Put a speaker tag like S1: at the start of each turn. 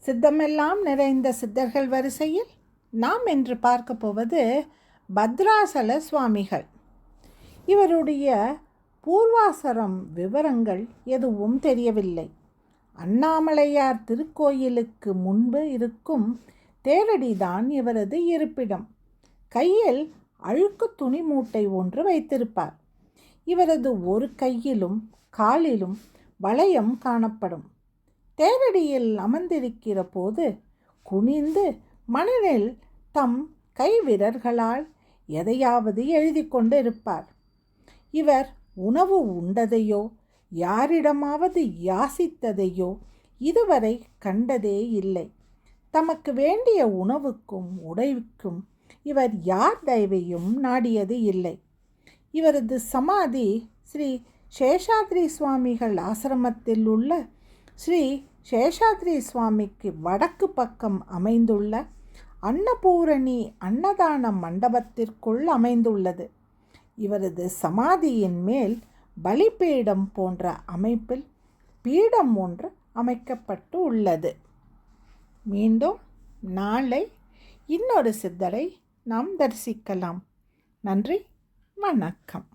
S1: சித்தமெல்லாம் நிறைந்த சித்தர்கள் வரிசையில் நாம் இன்று பார்க்க போவது பத்ராசல சுவாமிகள். இவருடைய பூர்வாசரம் விவரங்கள் எதுவும் தெரியவில்லை. அண்ணாமலையார் திருக்கோயிலுக்கு முன்பு இருக்கும் தேரடிதான் இவரது இருப்பிடம். கையில் அழுக்கு துணி மூட்டை ஒன்று வைத்திருப்பார். இவரது ஒரு கையிலும் காலிலும் வளையம் காணப்படும். தேரடியில் அமர்ந்திருக்கிற போது குனிந்து மணலில் தம் கைவிரல்களால் எதையாவது எழுதி கொண்டு இருப்பார். இவர் உணவு உண்டதையோ யாரிடமாவது யாசித்ததையோ இதுவரை கண்டதே இல்லை. தமக்கு வேண்டிய உணவுக்கும் உடைக்கும் இவர் யார் தயவையும் நாடியது இல்லை. இவரது சமாதி ஸ்ரீ சேஷாத்ரி சுவாமிகள் ஆசிரமத்தில் உள்ள ஸ்ரீ சேஷாத்ரி சுவாமிக்கு வடக்கு பக்கம் அமைந்துள்ள அன்னபூரணி அன்னதான மண்டபத்திற்குள் அமைந்துள்ளது. இவரது சமாதியின் மேல் பலிபீடம் போன்ற அமைப்பில் பீடம் ஒன்று அமைக்கப்பட்டு உள்ளது. மீண்டும் நாளை இன்னொரு சித்தரை நாம் தரிசிக்கலாம். நன்றி, வணக்கம்.